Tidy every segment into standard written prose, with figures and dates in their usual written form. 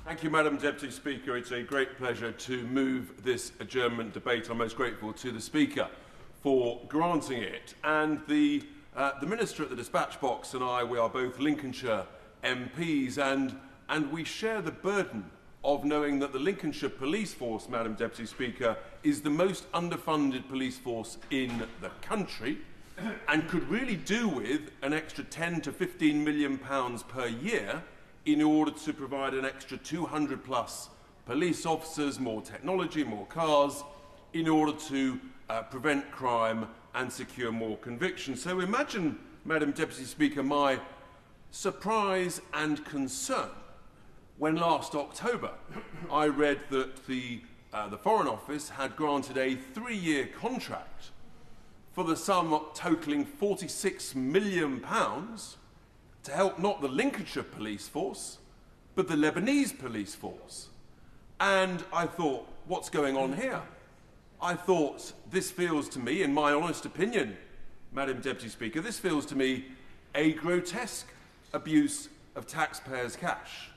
Thank you, Madam Deputy Speaker. It's a great pleasure to move this adjournment debate. I'm most grateful to the Speaker for granting it. And the Minister at the dispatch box and I, we are both Lincolnshire MPs, and we share the burden of knowing that the Lincolnshire Police Force, Madam Deputy Speaker, is the most underfunded police force in the country and could really do with an extra £10 to £15 million per year in order to provide an extra 200 plus police officers, more technology, more cars, in order to prevent crime and secure more convictions. So imagine, Madam Deputy Speaker, my surprise and concern when last October I read that the Foreign Office had granted a 3-year contract for the sum totalling £46 million to help not the Lincolnshire police force, but the Lebanese police force. And I thought, what's going on here? I thought, this feels to me, in my honest opinion, Madam Deputy Speaker, this feels to me a grotesque abuse of taxpayers' cash.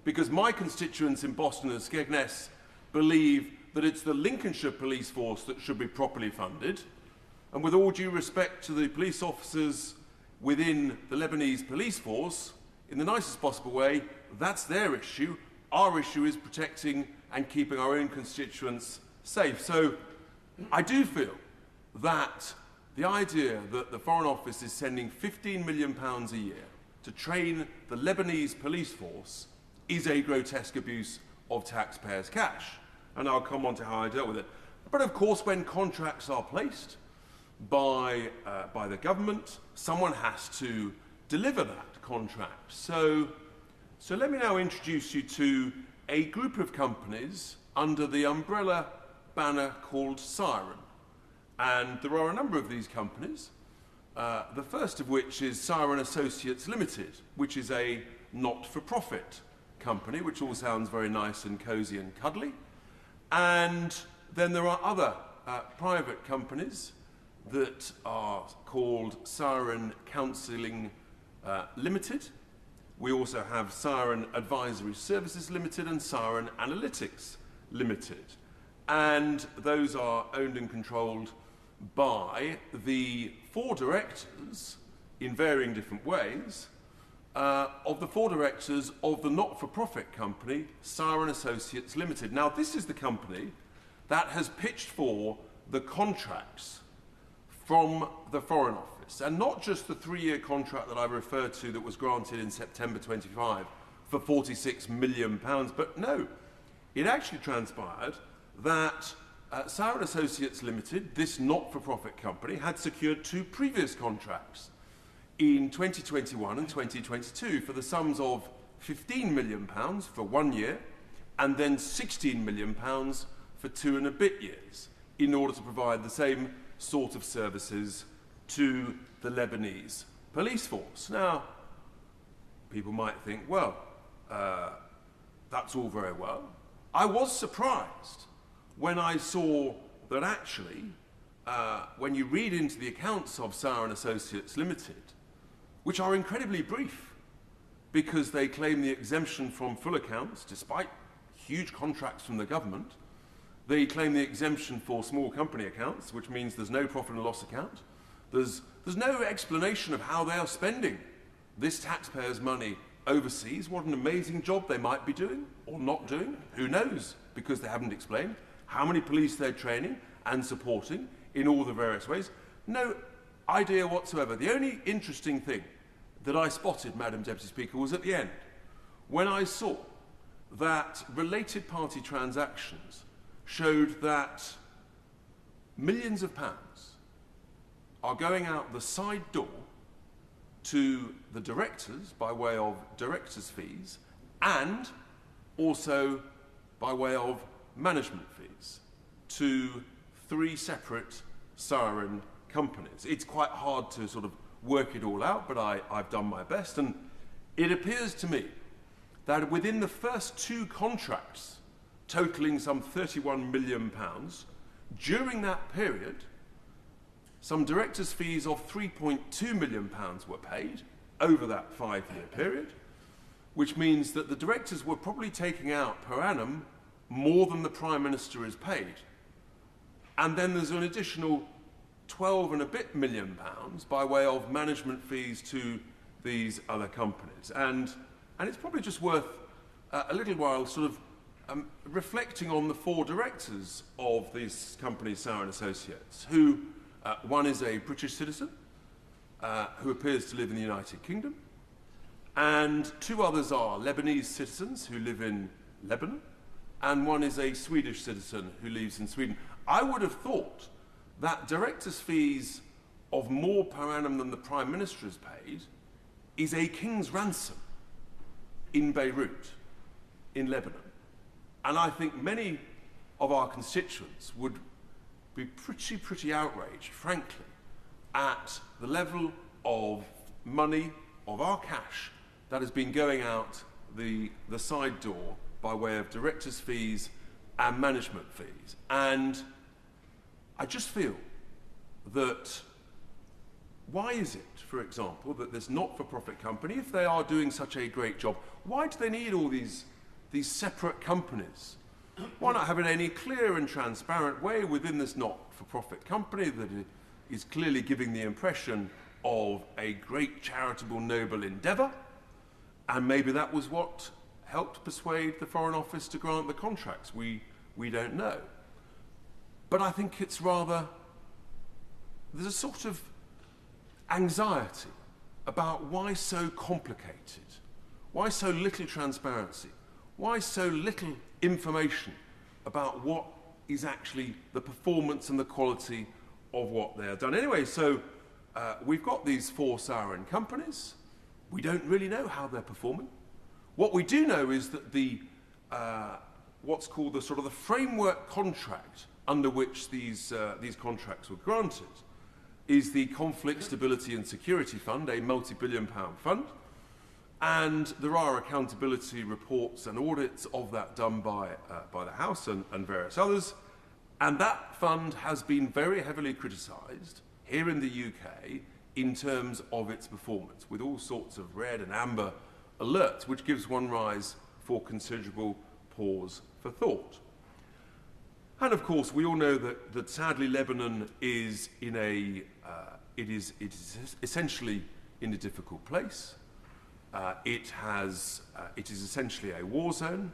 Because my constituents in Boston and Skegness believe that it's the Lincolnshire police force that should be properly funded. And with all due respect to the police officers within the Lebanese police force, in the nicest possible way, that's their issue. Our issue is protecting and keeping our own constituents safe. So I do feel that the idea that the Foreign Office is sending £15 million a year to train the Lebanese police force is a grotesque abuse of taxpayers' cash. And I'll come on to how I dealt with it. But of course, when contracts are placed by the government, someone has to deliver that contract. So let me now introduce you to a group of companies under the umbrella banner called Siren. And there are a number of these companies, the first of which is Siren Associates Limited, which is a not-for-profit company, which all sounds very nice and cosy and cuddly. And then there are other private companies that are called Siren Counselling Limited. We also have Siren Advisory Services Limited and Siren Analytics Limited. And those are owned and controlled by the 4 directors in varying different ways of the 4 directors of the not-for-profit company Siren Associates Limited. Now, this is the company that has pitched for the contracts from the Foreign Office, and not just the 3-year contract that I referred to that was granted in September 25 for £46 million, but no, it actually transpired that Siren Associates Limited, this not-for-profit company, had secured 2 previous contracts in 2021 and 2022 for the sums of £15 million for 1 year and then £16 million for 2 and a bit years in order to provide the same sort of services to the Lebanese police force. Now, people might think, well, that's all very well. I was surprised when I saw that actually, when you read into the accounts of Siren Associates Limited, which are incredibly brief because they claim the exemption from full accounts despite huge contracts from the government. They claim the exemption for small company accounts, which means there's no profit and loss account. There's no explanation of how they are spending this taxpayers' money overseas. What an amazing job they might be doing or not doing. Who knows? Because they haven't explained how many police they're training and supporting in all the various ways. No idea whatsoever. The only interesting thing that I spotted, Madam Deputy Speaker, was at the end, when I saw that related party transactions showed that millions of pounds are going out the side door to the directors by way of directors' fees and also by way of management fees to 3 separate Siren companies. It's quite hard to sort of work it all out, but I've done my best, and it appears to me that within the first 2 contracts totaling some £31 million, during that period, some directors' fees of £3.2 million were paid over that 5-year period. which means that the directors were probably taking out per annum more than the Prime Minister is paid. And then there's an additional 12 and a bit million by way of management fees to these other companies. And it's probably just worth a little while sort of reflecting on the four directors of this company, Siren Associates, who one is a British citizen who appears to live in the United Kingdom, and two others are Lebanese citizens who live in Lebanon, and one is a Swedish citizen who lives in Sweden. I would have thought that directors' fees of more per annum than the Prime Minister is paid is a king's ransom in Beirut, in Lebanon. And I think many of our constituents would be pretty outraged, frankly, at the level of money, of our cash, that has been going out the side door by way of directors' fees and management fees. And I just feel that why is it, for example, that this not-for-profit company, if they are doing such a great job, why do they need all these separate companies? Why not have it in any clear and transparent way within this not-for-profit company that is clearly giving the impression of a great charitable noble endeavour? And maybe that was what helped persuade the Foreign Office to grant the contracts. We don't know. But I think it's rather, there's a sort of anxiety about why so complicated, why so little transparency, why so little information about what is actually the performance and the quality of what they have done. Anyway, so we've got these four Siren companies. We don't really know how they're performing. What we do know is that the what's called the sort of the framework contract under which these contracts were granted is the Conflict, Stability and Security Fund, a multi-billion-pound fund. And there are accountability reports and audits of that done by the House and various others. And that fund has been very heavily criticised here in the UK in terms of its performance, with all sorts of red and amber alerts, which gives one rise for considerable pause for thought. And of course, we all know that sadly Lebanon is in it is essentially in a difficult place. It is essentially a war zone.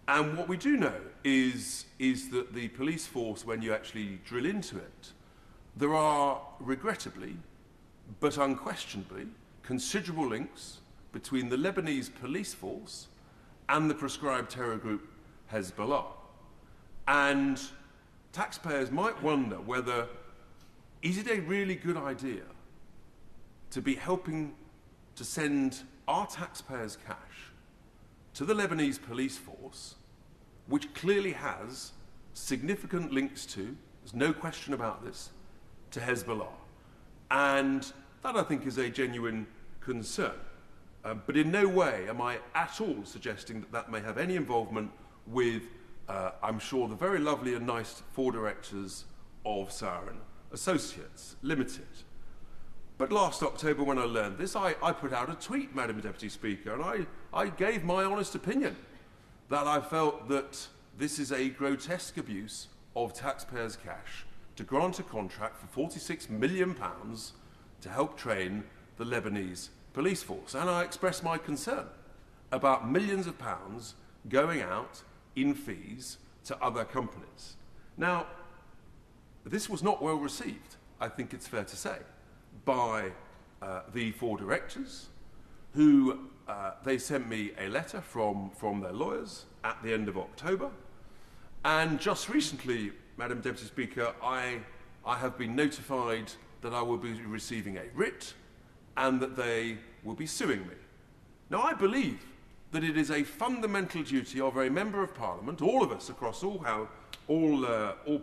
And what we do know is that the police force, when you actually drill into it, there are regrettably, but unquestionably, considerable links between the Lebanese police force and the proscribed terror group Hezbollah. And taxpayers might wonder whether, is it a really good idea to be helping to send our taxpayers' cash to the Lebanese police force, which clearly has significant links to, there's no question about this, to Hezbollah. And that, I think, is a genuine concern. But in no way am I at all suggesting that that may have any involvement with, I'm sure, the very lovely and nice four directors of Siren Associates Limited. But last October, when I learned this, I put out a tweet, Madam Deputy Speaker, and I gave my honest opinion that I felt that this is a grotesque abuse of taxpayers' cash to grant a contract for £46 million to help train the Lebanese police force. And I expressed my concern about millions of pounds going out in fees to other companies. Now, this was not well received, I think it's fair to say, by the four directors, who they sent me a letter from their lawyers at the end of October. And just recently, Madam Deputy Speaker, I have been notified that I will be receiving a writ and that they will be suing me. Now, I believe that it is a fundamental duty of a Member of Parliament, all of us across all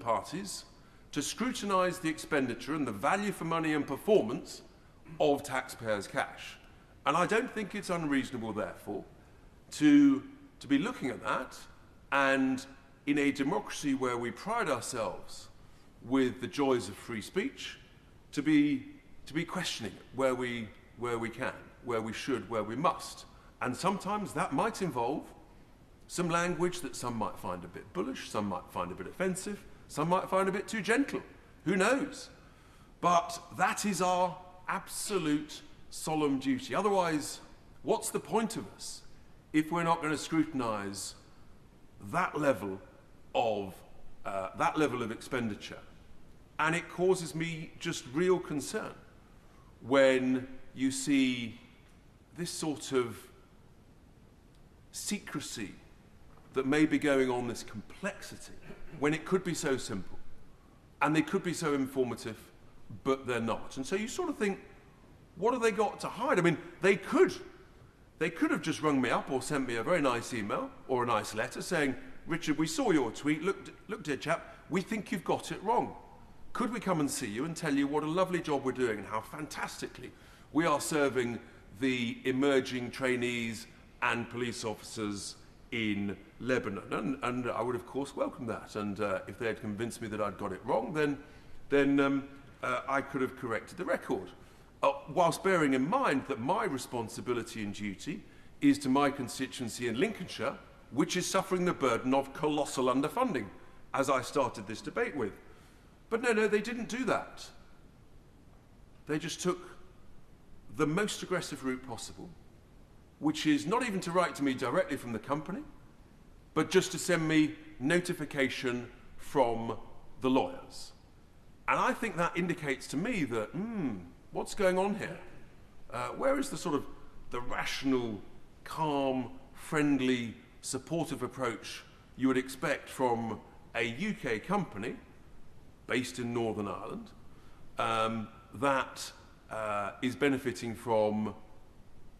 parties, to scrutinise the expenditure and the value for money and performance of taxpayers' cash. And I don't think it's unreasonable, therefore, to be looking at that, and in a democracy where we pride ourselves with the joys of free speech, to be questioning it where we can, where we should, where we must. And sometimes that might involve some language that some might find a bit bullish, some might find a bit offensive, some might find a bit too gentle. Who knows? But that is our absolute solemn duty. Otherwise, what's the point of us if we're not going to scrutinise that level of expenditure? And it causes me just real concern when you see this sort of secrecy that may be going on, this complexity, when it could be so simple and they could be so informative, but they're not. And so you sort of think, what have they got to hide? I mean, they could have just rung me up or sent me a very nice email or a nice letter saying, Richard, we saw your tweet, look dear chap, we think you've got it wrong. Could we come and see you and tell you what a lovely job we're doing and how fantastically we are serving the emerging trainees and police officers in Lebanon? And I would, of course, welcome that. And if they had convinced me that I'd got it wrong, then I could have corrected the record. Whilst bearing in mind that my responsibility and duty is to my constituency in Lincolnshire, which is suffering the burden of colossal underfunding, as I started this debate with. But no, they didn't do that. They just took the most aggressive route possible, which is not even to write to me directly from the company, but just to send me notification from the lawyers. And I think that indicates to me that, what's going on here? Where is the sort of the rational, calm, friendly, supportive approach you would expect from a UK company based in Northern Ireland that is benefiting from,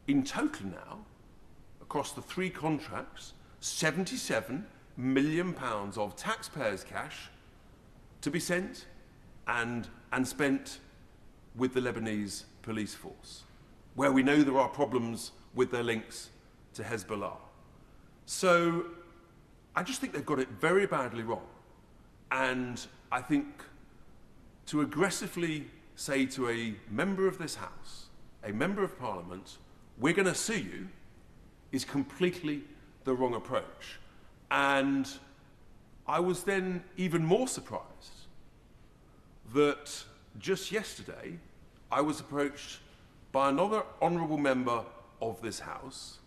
in total now, across the 3 contracts, £77 million of taxpayers' cash to be sent and spent with the Lebanese police force, where we know there are problems with their links to Hezbollah. So I just think they've got it very badly wrong. And I think to aggressively say to a member of this House, a member of Parliament, we're going to sue you, is completely the wrong approach. And I was then even more surprised that just yesterday I was approached by another honourable member of this House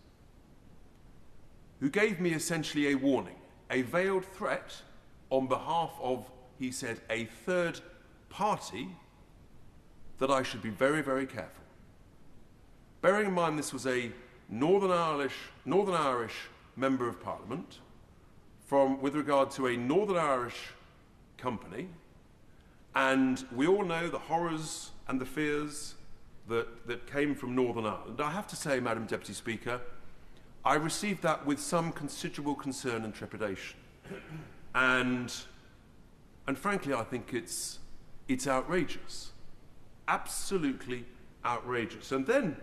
who gave me essentially a warning, a veiled threat on behalf of, he said, a third party, that I should be very, very careful. Bearing in mind this was a Northern Irish Member of Parliament with regard to a Northern Irish company, and we all know the horrors and the fears that came from Northern Ireland. I have to say, Madam Deputy Speaker, I received that with some considerable concern and trepidation. And frankly, I think it's outrageous. Absolutely outrageous. And then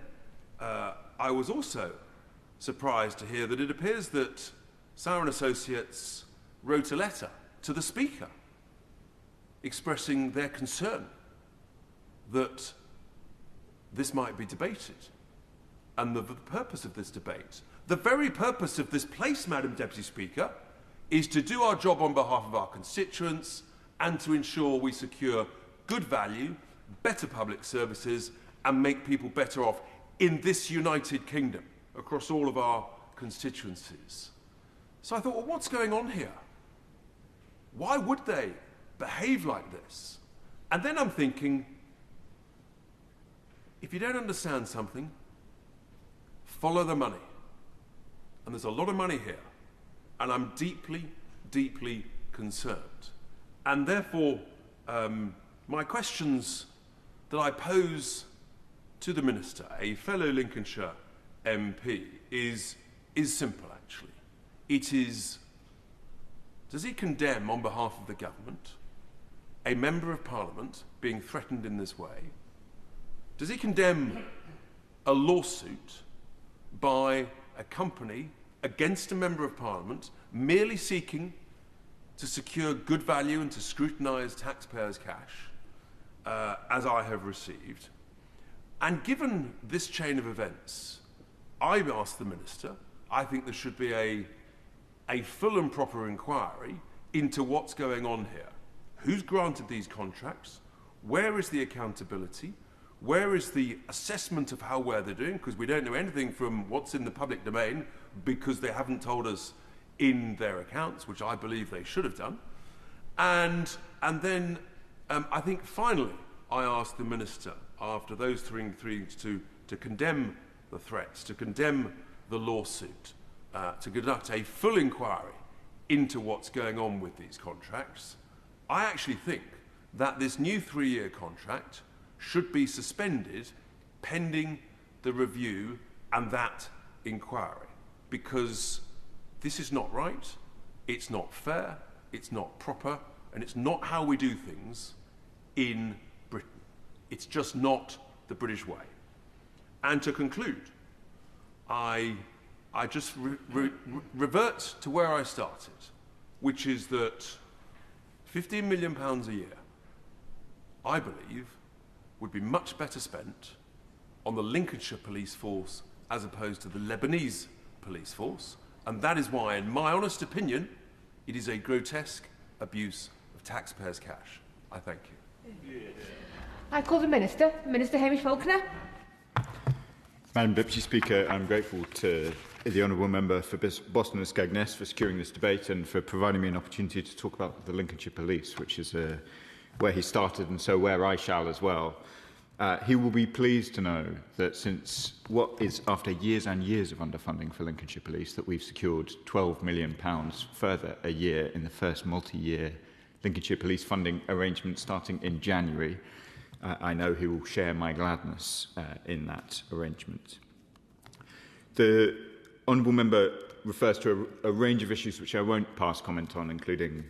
I was also surprised to hear that it appears that Siren Associates wrote a letter to the Speaker expressing their concern that this might be debated. And the purpose of this debate, the very purpose of this place, Madam Deputy Speaker, is to do our job on behalf of our constituents and to ensure we secure good value, better public services, and make people better off in this United Kingdom across all of our constituencies. So I thought, well, what's going on here? Why would they behave like this? And then I'm thinking, if you don't understand something, follow the money. And there's a lot of money here. And I'm deeply, deeply concerned. And therefore, my questions that I pose to the Minister, a fellow Lincolnshire MP, is simple, actually. It is, does he condemn, on behalf of the government, a Member of Parliament being threatened in this way? Does he condemn a lawsuit by a company against a Member of Parliament merely seeking to secure good value and to scrutinise taxpayers' cash, as I have received? And given this chain of events, I've asked the Minister, I think there should be a full and proper inquiry into what's going on here. Who's granted these contracts? Where is the accountability? Where is the assessment of how well they're doing? Because we don't know anything from what's in the public domain because they haven't told us in their accounts, which I believe they should have done. And then I think finally I asked the Minister, after those three things, to condemn the threats, to condemn the lawsuit, to conduct a full inquiry into what's going on with these contracts. I actually think that this new 3-year contract should be suspended pending the review and that inquiry, because this is not right, it's not fair, it's not proper, and it's not how we do things in Britain. It's just not the British way. And to conclude, I just revert to where I started, which is that £15 million a year, I believe, would be much better spent on the Lincolnshire police force as opposed to the Lebanese police force. And that is why, in my honest opinion, it is a grotesque abuse of taxpayers' cash. I thank you. Yeah. I call the Minister, Minister Hamish Faulkner. Madam Deputy Speaker, I'm grateful to the Honourable Member for Boston and Skegness for securing this debate and for providing me an opportunity to talk about the Lincolnshire Police, which is where he started and so where I shall as well. He will be pleased to know that since what is after years and years of underfunding for Lincolnshire Police, that we've secured £12 million further a year in the first multi-year Lincolnshire Police funding arrangement starting in January. I know he will share my gladness in that arrangement. The Honourable Member refers to a range of issues which I won't pass comment on, including,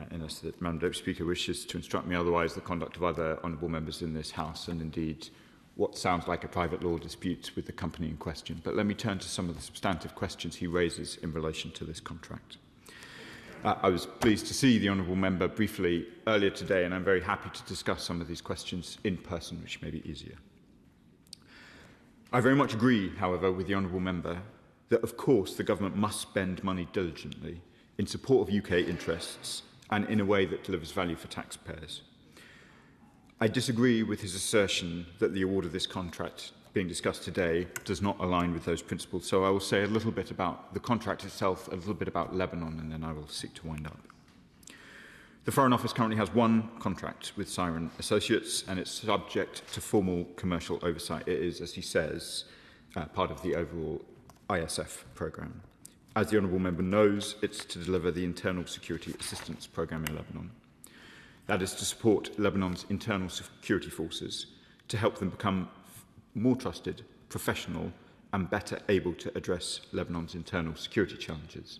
unless the Madam Deputy Speaker wishes to instruct me otherwise, the conduct of other Honourable Members in this House, and indeed what sounds like a private law dispute with the company in question. But let me turn to some of the substantive questions he raises in relation to this contract. I was pleased to see the Honourable Member briefly earlier today, and I'm very happy to discuss some of these questions in person, which may be easier. I very much agree, however, with the Honourable Member that, of course, the government must spend money diligently in support of UK interests and in a way that delivers value for taxpayers. I disagree with his assertion that the award of this contract being discussed today does not align with those principles, so I will say a little bit about the contract itself, a little bit about Lebanon, and then I will seek to wind up. The Foreign Office currently has one contract with Siren Associates, and it's subject to formal commercial oversight. It is, as he says, part of the overall ISF programme. As the Honourable Member knows, it's to deliver the Internal Security Assistance Programme in Lebanon. That is to support Lebanon's internal security forces, to help them become more trusted, professional, and better able to address Lebanon's internal security challenges.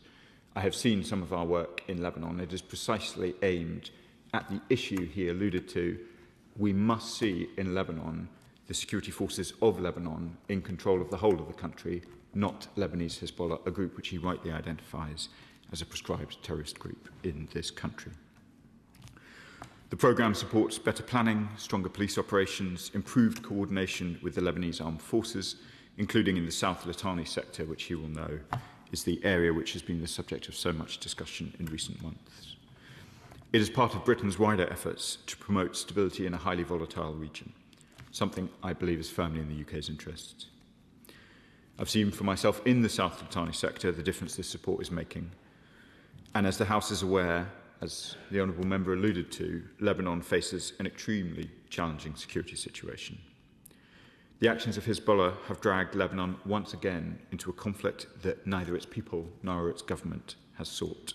I have seen some of our work in Lebanon. It is precisely aimed at the issue he alluded to. We must see in Lebanon the security forces of Lebanon in control of the whole of the country, not Lebanese Hezbollah, a group which he rightly identifies as a proscribed terrorist group in this country. The programme supports better planning, stronger police operations, improved coordination with the Lebanese armed forces, including in the South Litani sector, which you will know is the area which has been the subject of so much discussion in recent months. It is part of Britain's wider efforts to promote stability in a highly volatile region, something I believe is firmly in the UK's interests. I've seen for myself in the South Litani sector the difference this support is making. And as the House is aware, as the Honourable Member alluded to, Lebanon faces an extremely challenging security situation. The actions of Hezbollah have dragged Lebanon once again into a conflict that neither its people nor its government has sought.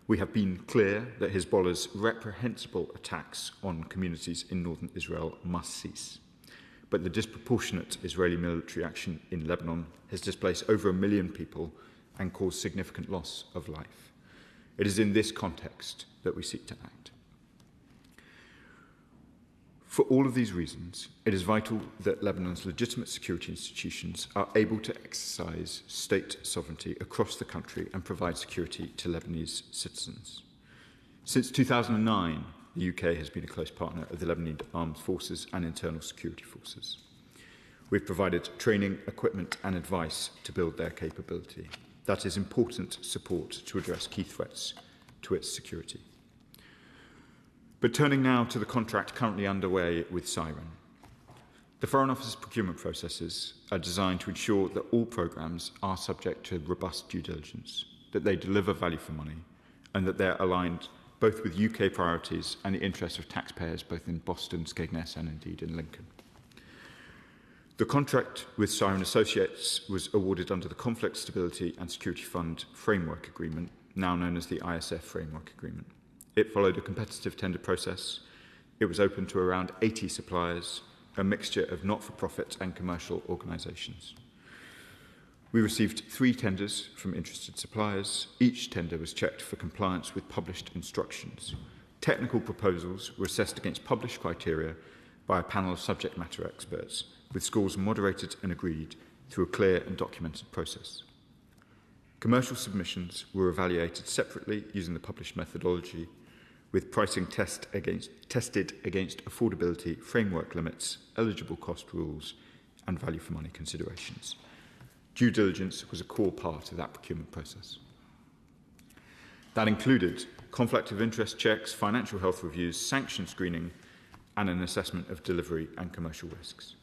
We have been clear that Hezbollah's reprehensible attacks on communities in northern Israel must cease. But the disproportionate Israeli military action in Lebanon has displaced over 1 million people and caused significant loss of life. It is in this context that we seek to act. For all of these reasons, it is vital that Lebanon's legitimate security institutions are able to exercise state sovereignty across the country and provide security to Lebanese citizens. Since 2009, the UK has been a close partner of the Lebanese armed forces and internal security forces. We've provided training, equipment and advice to build their capability. That is important support to address key threats to its security. But turning now to the contract currently underway with Siren. The Foreign Office's procurement processes are designed to ensure that all programmes are subject to robust due diligence, that they deliver value for money, and that they're aligned both with UK priorities and the interests of taxpayers both in Boston, Skegness and indeed in Lincoln. The contract with Siren Associates was awarded under the Conflict Stability and Security Fund Framework Agreement, now known as the ISF Framework Agreement. It followed a competitive tender process. It was open to around 80 suppliers, a mixture of not-for-profit and commercial organisations. We received 3 tenders from interested suppliers. Each tender was checked for compliance with published instructions. Technical proposals were assessed against published criteria by a panel of subject matter experts, with scores moderated and agreed through a clear and documented process. Commercial submissions were evaluated separately using the published methodology, with pricing tested against affordability, framework limits, eligible cost rules, and value for money considerations. Due diligence was a core part of that procurement process. That included conflict of interest checks, financial health reviews, sanction screening, and an assessment of delivery and commercial risks.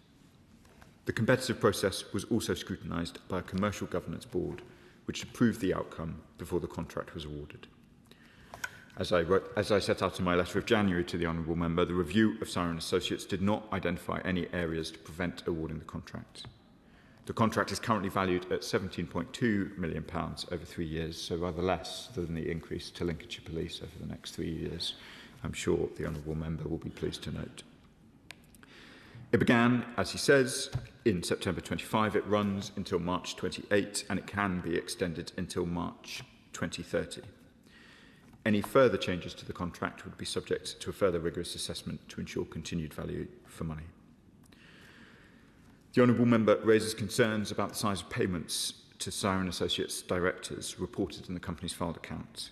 The competitive process was also scrutinised by a commercial governance board, which approved the outcome before the contract was awarded. As I set out in my letter of January to the Honourable Member, the review of Siren Associates did not identify any areas to prevent awarding the contract. The contract is currently valued at £17.2 million over 3 years, so rather less than the increase to Lincolnshire Police over the next 3 years. I'm sure the Honourable Member will be pleased to note. It began, as he says, in September 25. It runs until March 28, and it can be extended until March 2030. Any further changes to the contract would be subject to a further rigorous assessment to ensure continued value for money. The Honourable Member raises concerns about the size of payments to Siren Associates directors reported in the company's filed accounts.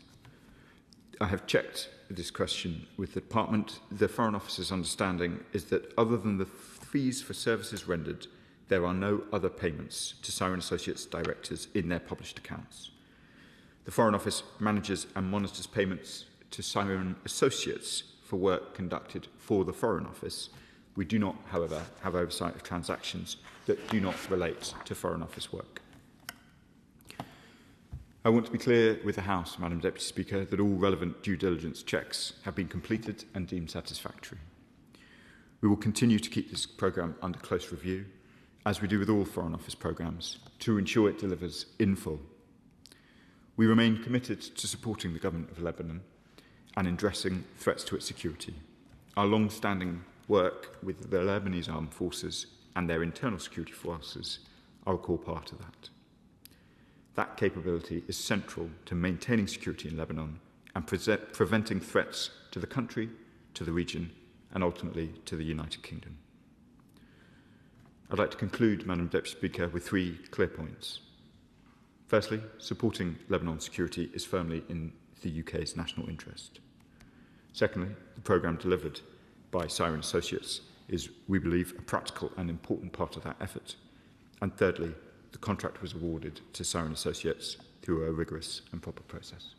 I have checked this question with the Department. The Foreign Office's understanding is that other than the fees for services rendered, there are no other payments to Siren Associates directors in their published accounts. The Foreign Office manages and monitors payments to Siren Associates for work conducted for the Foreign Office. We do not, however, have oversight of transactions that do not relate to Foreign Office work. I want to be clear with the House, Madam Deputy Speaker, that all relevant due diligence checks have been completed and deemed satisfactory. We will continue to keep this programme under close review, as we do with all Foreign Office programmes, to ensure it delivers in full. We remain committed to supporting the Government of Lebanon and in addressing threats to its security. Our long-standing work with the Lebanese armed forces and their internal security forces are a core part of that. That capability is central to maintaining security in Lebanon and preventing threats to the country, to the region, and ultimately to the United Kingdom. I'd like to conclude, Madam Deputy Speaker, with 3 clear points. Firstly, supporting Lebanon's security is firmly in the UK's national interest. Secondly, the programme delivered by Siren Associates is, we believe, a practical and important part of that effort. And thirdly, the contract was awarded to Siren Associates through a rigorous and proper process.